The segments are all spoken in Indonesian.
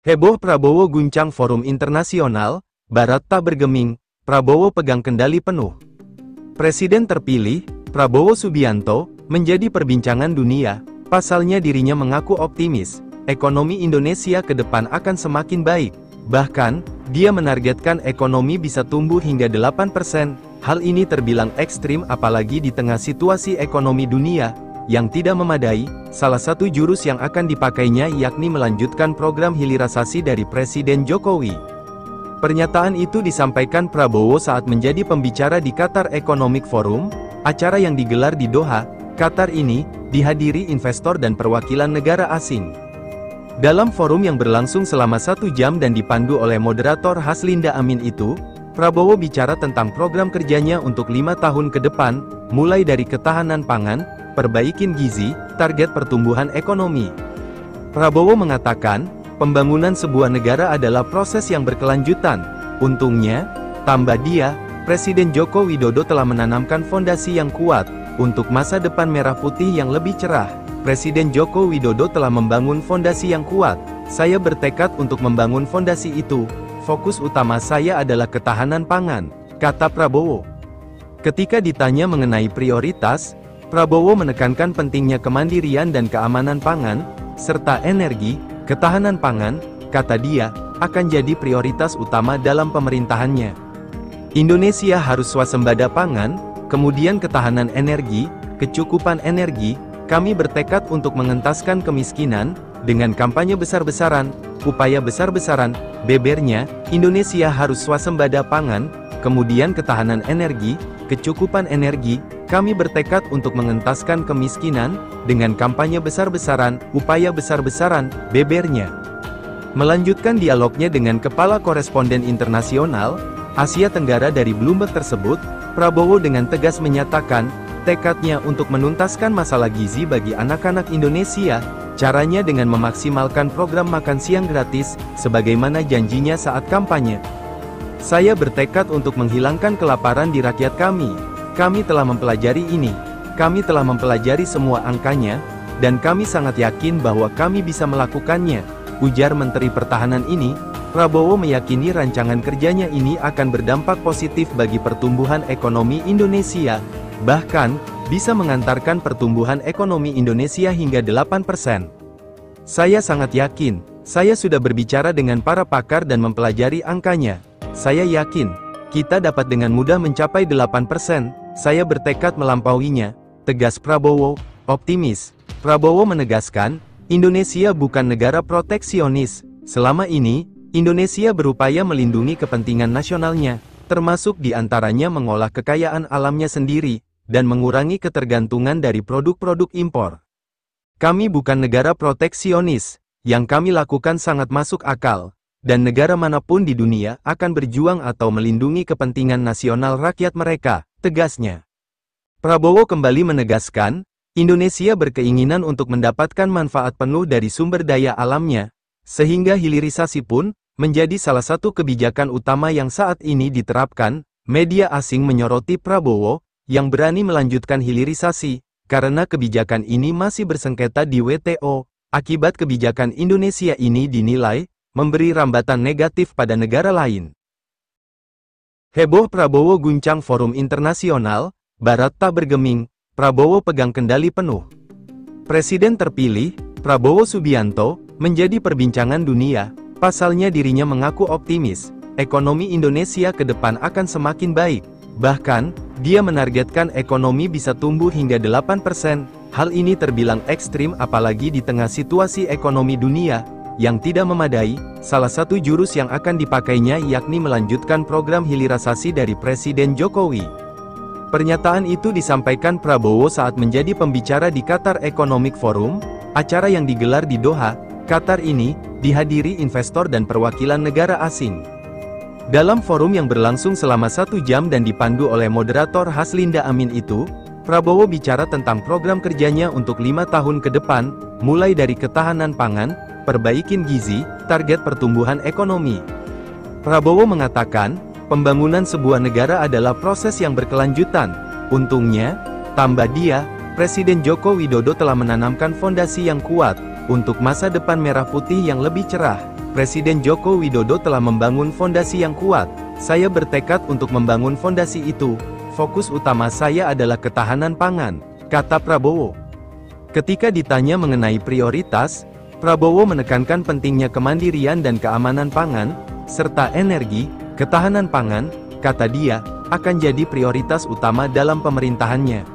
Heboh Prabowo guncang forum internasional, Barat tak bergeming, Prabowo pegang kendali penuh. Presiden terpilih, Prabowo Subianto, menjadi perbincangan dunia, pasalnya dirinya mengaku optimis, ekonomi Indonesia ke depan akan semakin baik. Bahkan, dia menargetkan ekonomi bisa tumbuh hingga 8%, hal ini terbilang ekstrim apalagi di tengah situasi ekonomi dunia yang tidak memadai. Salah satu jurus yang akan dipakainya yakni melanjutkan program hilirisasi dari Presiden Jokowi. Pernyataan itu disampaikan Prabowo saat menjadi pembicara di Qatar Economic Forum, acara yang digelar di Doha, Qatar ini, dihadiri investor dan perwakilan negara asing. Dalam forum yang berlangsung selama 1 jam dan dipandu oleh moderator Haslinda Amin itu, Prabowo bicara tentang program kerjanya untuk 5 tahun ke depan, mulai dari ketahanan pangan, perbaikin gizi, target pertumbuhan ekonomi. Prabowo mengatakan, pembangunan sebuah negara adalah proses yang berkelanjutan. Untungnya, tambah dia, Presiden Joko Widodo telah menanamkan fondasi yang kuat untuk masa depan merah putih yang lebih cerah. Presiden Joko Widodo telah membangun fondasi yang kuat. Saya bertekad untuk membangun fondasi itu. Fokus utama saya adalah ketahanan pangan, kata Prabowo. Ketika ditanya mengenai prioritas, Prabowo menekankan pentingnya kemandirian dan keamanan pangan, serta energi. Ketahanan pangan, kata dia, akan jadi prioritas utama dalam pemerintahannya. Indonesia harus swasembada pangan, kemudian ketahanan energi, kecukupan energi. Kami bertekad untuk mengentaskan kemiskinan, dengan kampanye besar-besaran, upaya besar-besaran, bebernya, Indonesia harus swasembada pangan, kemudian ketahanan energi, kecukupan energi. Kami bertekad untuk mengentaskan kemiskinan, dengan kampanye besar-besaran, upaya besar-besaran, bebernya. Melanjutkan dialognya dengan Kepala Koresponden Internasional, Asia Tenggara dari Bloomberg tersebut, Prabowo dengan tegas menyatakan, tekadnya untuk menuntaskan masalah gizi bagi anak-anak Indonesia, caranya dengan memaksimalkan program makan siang gratis, sebagaimana janjinya saat kampanye. Saya bertekad untuk menghilangkan kelaparan di rakyat kami. Kami telah mempelajari ini, kami telah mempelajari semua angkanya, dan kami sangat yakin bahwa kami bisa melakukannya, ujar Menteri Pertahanan ini. Prabowo meyakini rancangan kerjanya ini akan berdampak positif bagi pertumbuhan ekonomi Indonesia, bahkan, bisa mengantarkan pertumbuhan ekonomi Indonesia hingga 8%. Saya sangat yakin, saya sudah berbicara dengan para pakar dan mempelajari angkanya. Saya yakin, kita dapat dengan mudah mencapai 8%. Saya bertekad melampauinya, tegas Prabowo, optimis. Prabowo menegaskan, Indonesia bukan negara proteksionis. Selama ini, Indonesia berupaya melindungi kepentingan nasionalnya, termasuk diantaranya mengolah kekayaan alamnya sendiri, dan mengurangi ketergantungan dari produk-produk impor. Kami bukan negara proteksionis, yang kami lakukan sangat masuk akal, dan negara manapun di dunia akan berjuang atau melindungi kepentingan nasional rakyat mereka, tegasnya. Prabowo kembali menegaskan, Indonesia berkeinginan untuk mendapatkan manfaat penuh dari sumber daya alamnya, sehingga hilirisasi pun menjadi salah satu kebijakan utama yang saat ini diterapkan. Media asing menyoroti Prabowo, yang berani melanjutkan hilirisasi, karena kebijakan ini masih bersengketa di WTO. Akibat kebijakan Indonesia ini dinilai memberi rambatan negatif pada negara lain. Heboh Prabowo guncang forum internasional, Barat tak bergeming, Prabowo pegang kendali penuh. Presiden terpilih, Prabowo Subianto, menjadi perbincangan dunia, pasalnya dirinya mengaku optimis, ekonomi Indonesia ke depan akan semakin baik. Bahkan, dia menargetkan ekonomi bisa tumbuh hingga 8%, hal ini terbilang ekstrim apalagi di tengah situasi ekonomi dunia yang tidak memadai. Salah satu jurus yang akan dipakainya yakni melanjutkan program hilirisasi dari Presiden Jokowi. Pernyataan itu disampaikan Prabowo saat menjadi pembicara di Qatar Economic Forum, acara yang digelar di Doha, Qatar ini, dihadiri investor dan perwakilan negara asing. Dalam forum yang berlangsung selama 1 jam dan dipandu oleh moderator Haslinda Amin itu, Prabowo bicara tentang program kerjanya untuk 5 tahun ke depan, mulai dari ketahanan pangan, perbaikin gizi, target pertumbuhan ekonomi. Prabowo mengatakan, pembangunan sebuah negara adalah proses yang berkelanjutan. Untungnya, tambah dia, Presiden Joko Widodo telah menanamkan fondasi yang kuat untuk masa depan merah putih yang lebih cerah. Presiden Joko Widodo telah membangun fondasi yang kuat. Saya bertekad untuk membangun fondasi itu. Fokus utama saya adalah ketahanan pangan, kata Prabowo. Ketika ditanya mengenai prioritas, Prabowo menekankan pentingnya kemandirian dan keamanan pangan, serta energi, ketahanan pangan, kata dia, akan jadi prioritas utama dalam pemerintahannya.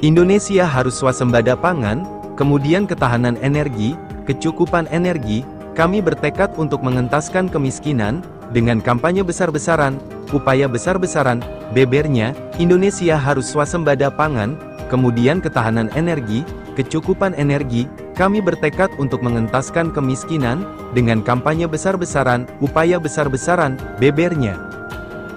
Indonesia harus swasembada pangan, kemudian ketahanan energi, kecukupan energi. Kami bertekad untuk mengentaskan kemiskinan, dengan kampanye besar-besaran, upaya besar-besaran, bebernya, Indonesia harus swasembada pangan, kemudian ketahanan energi, kecukupan energi. Kami bertekad untuk mengentaskan kemiskinan, dengan kampanye besar-besaran, upaya besar-besaran, bebernya.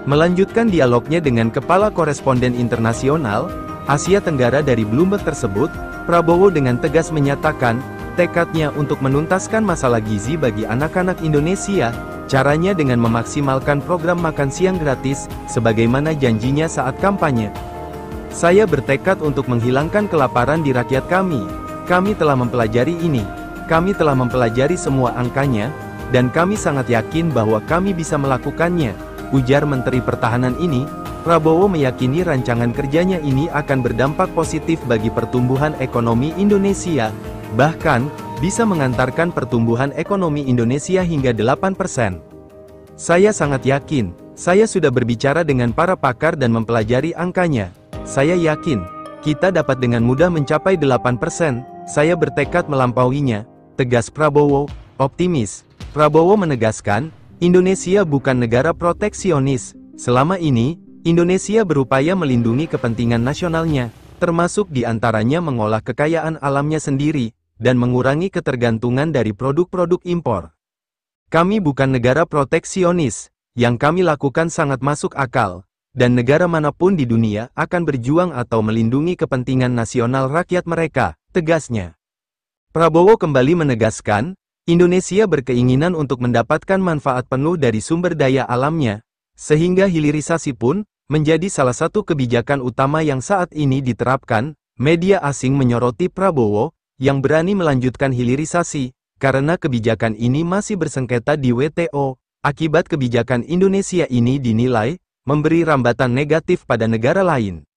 Melanjutkan dialognya dengan Kepala Koresponden Internasional, Asia Tenggara dari Bloomberg tersebut, Prabowo dengan tegas menyatakan, tekadnya untuk menuntaskan masalah gizi bagi anak-anak Indonesia, caranya dengan memaksimalkan program makan siang gratis, sebagaimana janjinya saat kampanye. Saya bertekad untuk menghilangkan kelaparan di rakyat kami. Kami telah mempelajari ini. Kami telah mempelajari semua angkanya, dan kami sangat yakin bahwa kami bisa melakukannya, ujar Menteri Pertahanan ini. Prabowo meyakini rancangan kerjanya ini akan berdampak positif bagi pertumbuhan ekonomi Indonesia, bahkan, bisa mengantarkan pertumbuhan ekonomi Indonesia hingga 8%. Saya sangat yakin, saya sudah berbicara dengan para pakar dan mempelajari angkanya. Saya yakin, kita dapat dengan mudah mencapai 8%, saya bertekad melampauinya, tegas Prabowo, optimis. Prabowo menegaskan, Indonesia bukan negara proteksionis. Selama ini, Indonesia berupaya melindungi kepentingan nasionalnya, termasuk diantaranya mengolah kekayaan alamnya sendiri, dan mengurangi ketergantungan dari produk-produk impor. Kami bukan negara proteksionis, yang kami lakukan sangat masuk akal, dan negara manapun di dunia akan berjuang atau melindungi kepentingan nasional rakyat mereka, tegasnya. Prabowo kembali menegaskan, Indonesia berkeinginan untuk mendapatkan manfaat penuh dari sumber daya alamnya, sehingga hilirisasi pun menjadi salah satu kebijakan utama yang saat ini diterapkan. Media asing menyoroti Prabowo, yang berani melanjutkan hilirisasi, karena kebijakan ini masih bersengketa di WTO. Akibat kebijakan Indonesia ini dinilai memberi rambatan negatif pada negara lain.